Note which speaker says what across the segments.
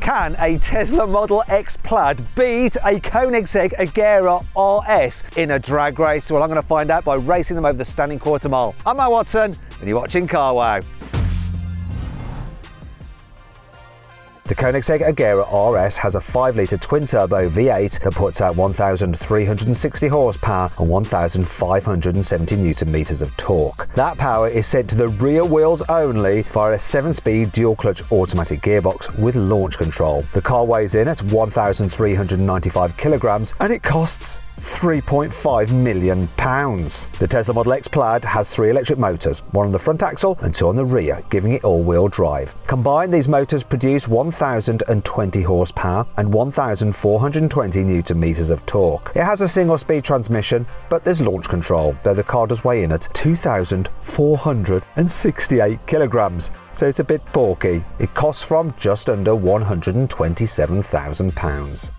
Speaker 1: Can a Tesla Model X Plaid beat a Koenigsegg Agera RS in a drag race? Well, I'm going to find out by racing them over the standing quarter mile. I'm Matt Watson, and you're watching Car Wow. The Koenigsegg Agera RS has a 5-litre twin-turbo V8 that puts out 1,360 horsepower and 1,570 Nm of torque. That power is sent to the rear wheels only via a 7-speed dual-clutch automatic gearbox with launch control. The car weighs in at 1,395 kilograms and it costs £3.5 million. The Tesla Model X Plaid has 3 electric motors, 1 on the front axle and 2 on the rear, giving it all-wheel drive. Combined, these motors produce 1,020 horsepower and 1,420 Nm of torque. It has a single-speed transmission, but there's launch control, though the car does weigh in at 2,468 kilograms, so it's a bit bulky. It costs from just under £127,000.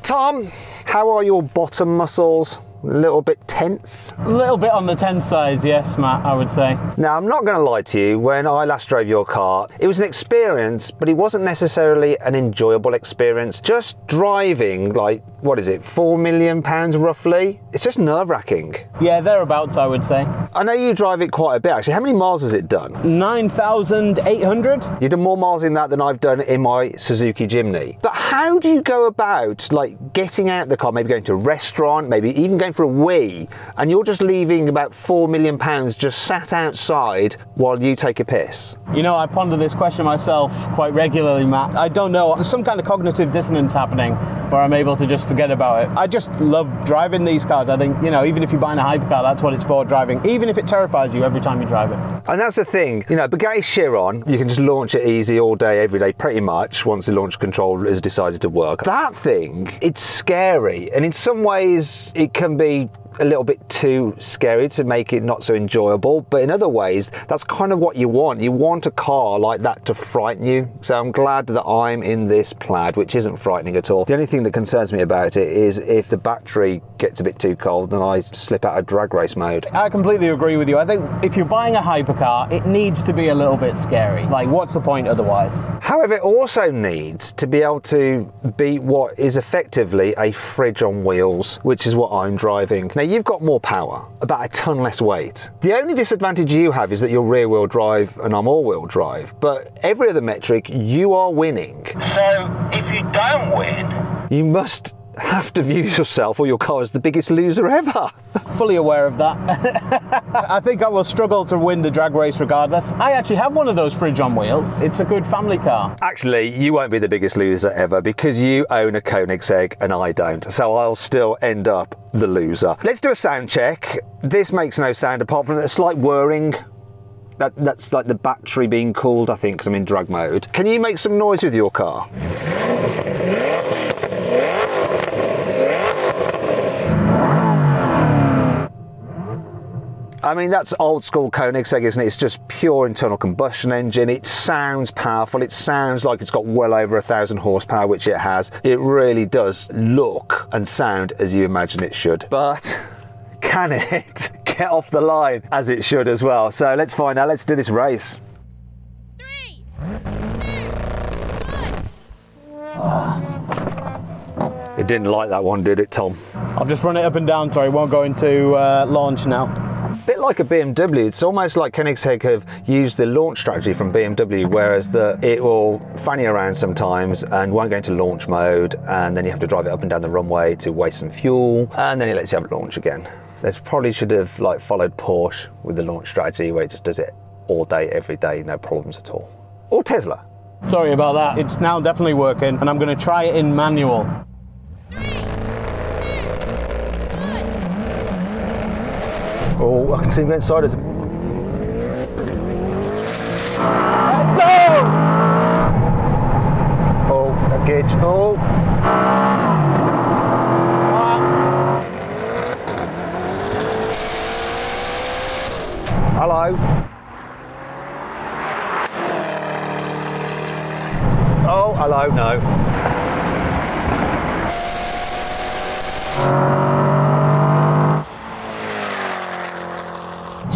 Speaker 1: Tom, how are your bottom muscles? A little bit tense?
Speaker 2: A little bit on the tense side, yes, Matt, I would say.
Speaker 1: Now, I'm not going to lie to you, when I last drove your car, it was an experience, but it wasn't necessarily an enjoyable experience. Just driving, like, what is it, £4 million roughly? It's just nerve-wracking.
Speaker 2: Yeah, thereabouts, I would say.
Speaker 1: I know you drive it quite a bit, actually. How many miles has it done?
Speaker 2: 9,800.
Speaker 1: You've done more miles in that than I've done in my Suzuki Jimny. But how do you go about, like, getting out the car, maybe going to a restaurant, maybe even going for a wee, and you're just leaving about £4 million just sat outside while you take a piss?
Speaker 2: You know, I ponder this question myself quite regularly, Matt. I don't know, there's some kind of cognitive dissonance happening where I'm able to just forget about it. I just love driving these cars. I think, you know, even if you're buying a hypercar, that's what it's for, driving, even if it terrifies you every time you drive it.
Speaker 1: And that's the thing, you know, Bugatti Chiron, you can just launch it easy all day, every day, pretty much, once the launch control has decided to work. That thing, it's scary, and in some ways it can be a little bit too scary to make it not so enjoyable, but in other ways that's kind of what you want. You want a car like that to frighten you, so I'm glad that I'm in this Plaid, which isn't frightening at all. The only thing that concerns me about it is if the battery gets a bit too cold and I slip out of drag race mode.
Speaker 2: I completely agree with you. I think if you're buying a hypercar, it needs to be a little bit scary. Like, what's the point otherwise? However,
Speaker 1: it also needs to be able to beat what is effectively a fridge on wheels, which is what I'm driving. Now, you've got more power, about a ton less weight. The only disadvantage you have is that you're rear-wheel drive and I'm all-wheel drive, but every other metric, you are winning.
Speaker 3: So, if you don't win,
Speaker 1: you must have to view yourself or your car as the biggest loser ever.
Speaker 2: Fully aware of that. I think I will struggle to win the drag race regardless. I actually have one of those fridge on wheels. It's a good family car.
Speaker 1: Actually, you won't be the biggest loser ever because you own a Koenigsegg and I don't. So I'll still end up the loser. Let's do a sound check. This makes no sound apart from a slight whirring. That's like the battery being cooled, I think, because I'm in drag mode. Can you make some noise with your car? I mean, that's old school Koenigsegg, isn't it? It's just pure internal combustion engine. It sounds powerful. It sounds like it's got well over 1,000 horsepower, which it has. It really does look and sound as you imagine it should. But can it get off the line as it should as well? So let's find out. Let's do this race.
Speaker 4: 3, 2, 1.
Speaker 1: It didn't like that one, did it, Tom?
Speaker 2: I'll just run it up and down so it won't go into launch now.
Speaker 1: Bit like a BMW, it's almost like Koenigsegg have used the launch strategy from BMW, whereas it will fanny around sometimes and won't go into launch mode, and then you have to drive it up and down the runway to waste some fuel, and then it lets you have a launch again. They probably should have like followed Porsche with the launch strategy where it just does it all day, every day, no problems at all. Or Tesla.
Speaker 2: Sorry about that. It's now definitely working, and I'm going to try it in manual.
Speaker 4: 3, 2, 1.
Speaker 1: Oh, I can see him going inside us.
Speaker 2: Let's go!
Speaker 1: Oh, that gauge. Oh! Hello. Oh, hello, no.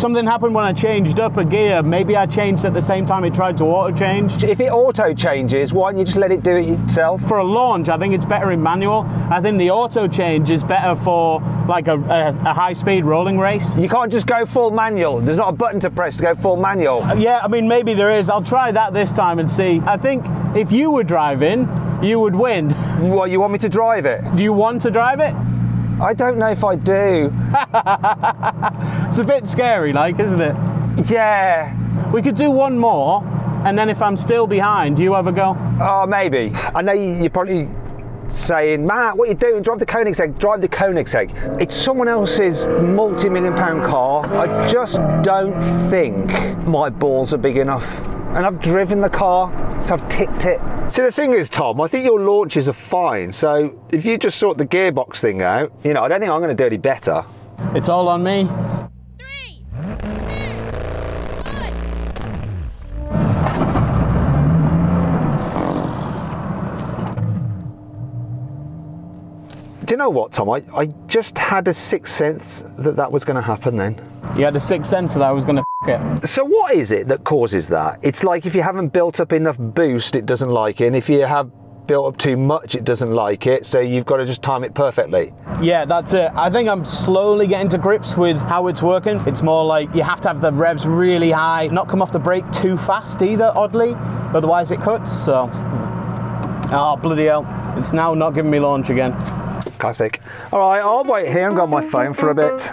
Speaker 2: Something happened when I changed up a gear. Maybe I changed at the same time it tried to auto change.
Speaker 1: If it auto changes, why don't you just let it do it yourself?
Speaker 2: For a launch, I think it's better in manual. I think the auto change is better for like a high-speed rolling race.
Speaker 1: You can't just go full manual. There's not a button to press to go full manual.
Speaker 2: Yeah, I mean, maybe there is. I'll try that this time and see. I think if you were driving, you would win.
Speaker 1: What, you want me to drive it?
Speaker 2: Do you want to drive it?
Speaker 1: I don't know if I do.
Speaker 2: It's a bit scary, like, isn't it?
Speaker 1: Yeah.
Speaker 2: We could do one more, and then if I'm still behind, you have a go?
Speaker 1: Oh, maybe. I know you're probably saying, Matt, what are you doing? Drive the Koenigsegg, drive the Koenigsegg. It's someone else's multi-million-pound car. I just don't think my balls are big enough. And I've driven the car, so I've ticked it. See, the thing is, Tom, I think your launches are fine. So if you just sort the gearbox thing out, you know, I don't think I'm going to do any better.
Speaker 2: It's all on me.
Speaker 4: 3, 2, 1.
Speaker 1: Do you know what, Tom? I just had a sixth sense that that was going to happen then.
Speaker 2: You had a sixth sense that I was going to f*** it.
Speaker 1: So what is it that causes that? It's like if you haven't built up enough boost, it doesn't like it. And if you have built up too much, it doesn't like it. So you've got to just time it perfectly.
Speaker 2: Yeah, that's it. I think I'm slowly getting to grips with how it's working. It's more like you have to have the revs really high, not come off the brake too fast either, oddly. Otherwise it cuts, so. Oh, bloody hell. It's now not giving me launch again.
Speaker 1: Classic. All right, I'll wait here and go on my phone for a bit.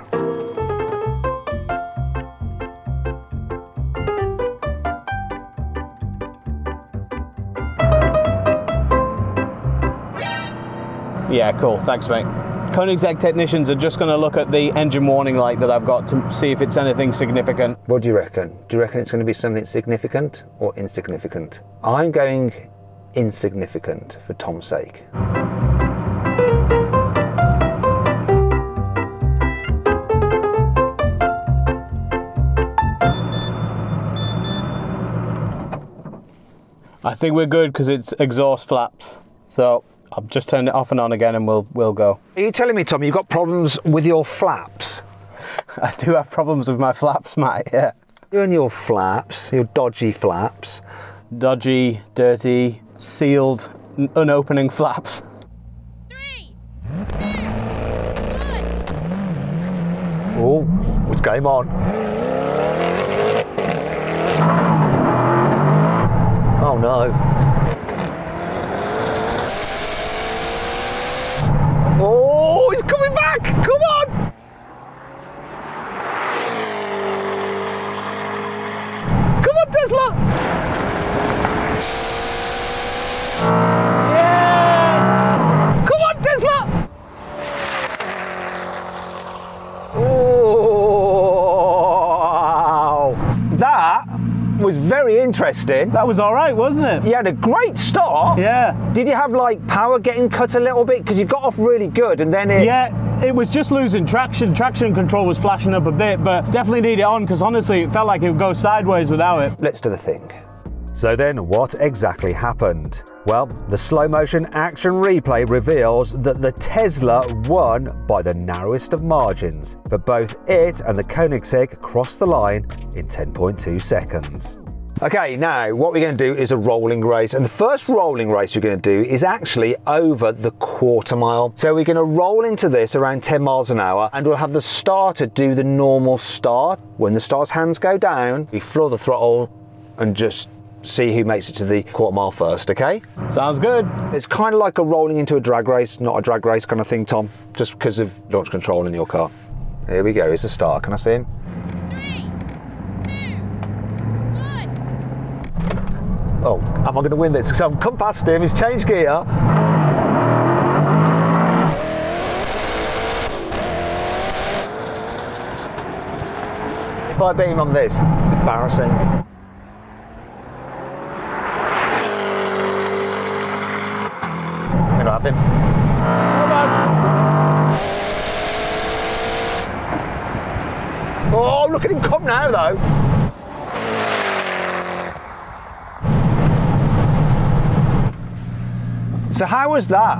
Speaker 2: Yeah, cool. Thanks, mate. Koenigsegg technicians are just going to look at the engine warning light that I've got to see if it's anything significant.
Speaker 1: What do you reckon? Do you reckon it's going to be something significant or insignificant? I'm going insignificant for Tom's sake.
Speaker 2: I think we're good because it's exhaust flaps. So I'll just turn it off and on again and we'll go.
Speaker 1: Are you telling me, Tom, you've got problems with your flaps?
Speaker 2: I do have problems with my flaps, mate, yeah.
Speaker 1: You and your flaps, your dodgy flaps.
Speaker 2: Dodgy, dirty, sealed, unopening flaps.
Speaker 4: 3, 2, 1.
Speaker 1: Oh, what's going on? Oh no. Oh, he's coming back! Come on! Come on, Tesla! Yes! Come on, Tesla! Oh, that was very interesting.
Speaker 2: That was all right, wasn't it?
Speaker 1: You had a great start.
Speaker 2: Yeah.
Speaker 1: Did you have like power getting cut a little bit? Because you got off really good and then it...
Speaker 2: Yeah, it was just losing traction. Traction control was flashing up a bit, but definitely need it on because honestly, it felt like it would go sideways without it.
Speaker 1: Let's do the thing. So then what exactly happened? Well, the slow motion action replay reveals that the Tesla won by the narrowest of margins, but both it and the Koenigsegg crossed the line in 10.2 seconds. Okay, now what we're going to do is a rolling race, and the first rolling race we're going to do is actually over the quarter mile. So we're going to roll into this around 10 miles an hour, and we'll have the starter do the normal start. When the starter's hands go down, we floor the throttle and just see who makes it to the quarter mile first, okay?
Speaker 2: Sounds good.
Speaker 1: It's kind of like a rolling into a drag race, not a drag race kind of thing, Tom, just because of launch control in your car. Here we go, here's the start. Can I see him?
Speaker 4: 3, 2, 1.
Speaker 1: Oh, am I going to win this? So I've come past him, he's changed gear. If I beat him on this, it's embarrassing. I'm going to have him.
Speaker 2: Come on.
Speaker 1: Oh, look at him come now, though. So how was that?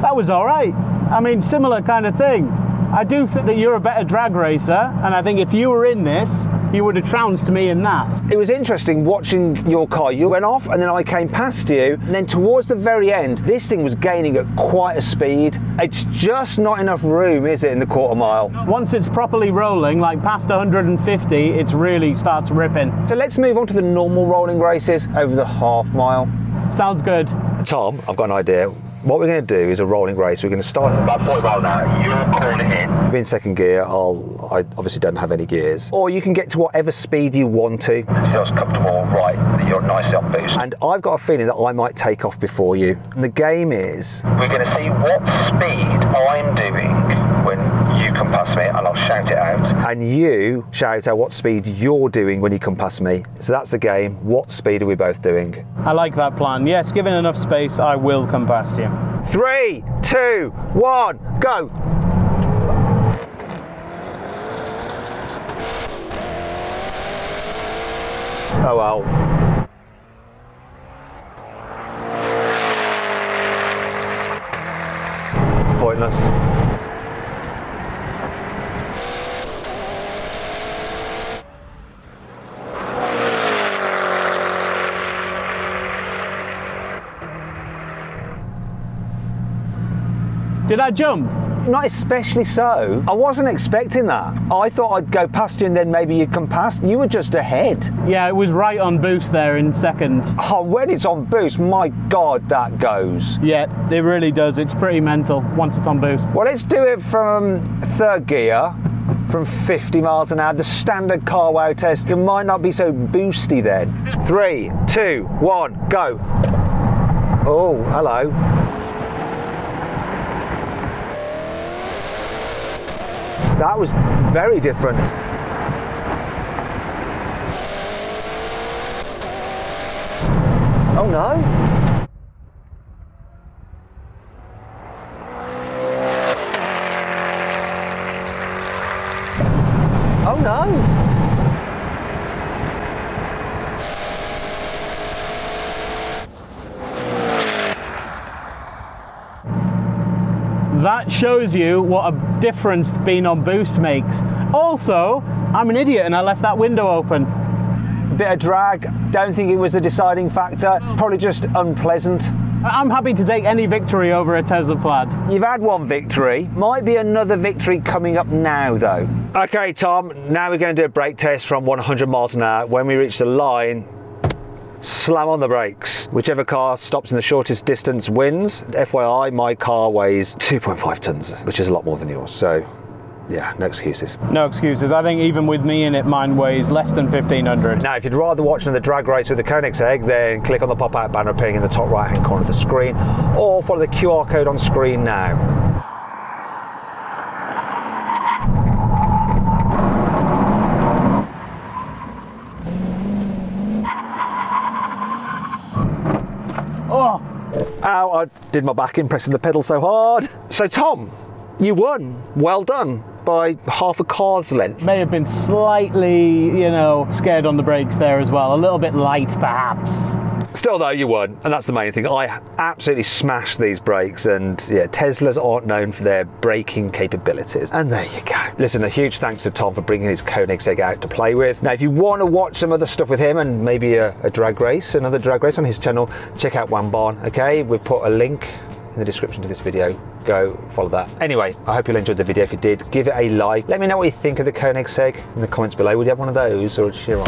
Speaker 2: That was all right. I mean, similar kind of thing. I do think that you're a better drag racer, and I think if you were in this, you would have trounced me in that.
Speaker 1: It was interesting watching your car. You went off and then I came past you, and then towards the very end, this thing was gaining at quite a speed. It's just not enough room, is it, in the quarter mile?
Speaker 2: Once it's properly rolling, like past 150, it really starts ripping.
Speaker 1: So let's move on to the normal rolling races over the half mile.
Speaker 2: Sounds good.
Speaker 1: Tom, I've got an idea. What we're going to do is a rolling race. We're going to start at
Speaker 3: About 40 miles an hour, you're calling it in.
Speaker 1: in second gear. I obviously don't have any gears. Or you can get to whatever speed you want to.
Speaker 3: Feels comfortable, right, you're nice on boost.
Speaker 1: And I've got a feeling that I might take off before you. And the game is...
Speaker 3: We're going to see what speed I'm doing when you come past me, and I'll shout it out.
Speaker 1: And you shout out what speed you're doing when you come past me. So that's the game. What speed are we both doing?
Speaker 2: I like that plan. Yes, given enough space, I will come past you.
Speaker 1: 3, 2, 1, go! Oh well. Pointless.
Speaker 2: Did I jump?
Speaker 1: Not especially so. I wasn't expecting that. I thought I'd go past you and then maybe you'd come past. You were just ahead.
Speaker 2: Yeah, it was right on boost there in second.
Speaker 1: Oh, when it's on boost, my God, that goes.
Speaker 2: Yeah, it really does. It's pretty mental once it's on boost.
Speaker 1: Well, let's do it from third gear, from 50 miles an hour, the standard car wow test. It might not be so boosty then. 3, 2, 1, go. Oh, hello. That was very different. Oh no. Oh no.
Speaker 2: That shows you what a difference being on boost makes. Also, I'm an idiot and I left that window open.
Speaker 1: Bit of drag, don't think it was the deciding factor, probably just unpleasant.
Speaker 2: I'm happy to take any victory over a Tesla Plaid.
Speaker 1: You've had one victory, might be another victory coming up now though. Okay Tom, now we're going to do a brake test from 100 miles an hour. When we reach the line, slam on the brakes. Whichever car stops in the shortest distance wins. FYI, my car weighs 2.5 tons, which is a lot more than yours, so yeah, no excuses.
Speaker 2: No excuses. I think even with me in it, mine weighs less than 1,500.
Speaker 1: Now, if you'd rather watch another drag race with the Koenigsegg, then click on the pop-out banner appearing in the top right-hand corner of the screen, or follow the QR code on screen now.
Speaker 2: Oh!
Speaker 1: Ow, I did my back in pressing the pedal so hard. So Tom, you won. Well done. By half a car's length.
Speaker 2: May have been slightly, you know, scared on the brakes there as well. A little bit light, perhaps.
Speaker 1: Still though, you won, and that's the main thing. I absolutely smashed these brakes, and yeah, Teslas aren't known for their braking capabilities. And there you go. Listen, a huge thanks to Tom for bringing his Koenigsegg out to play with. Now, if you want to watch some other stuff with him and maybe a drag race, another drag race on his channel, check out Wambarn, okay? We've put a link in the description to this video. Go follow that. Anyway, I hope you enjoyed the video. If you did, give it a like. Let me know what you think of the Koenigsegg in the comments below. Would you have one of those or a Chiron?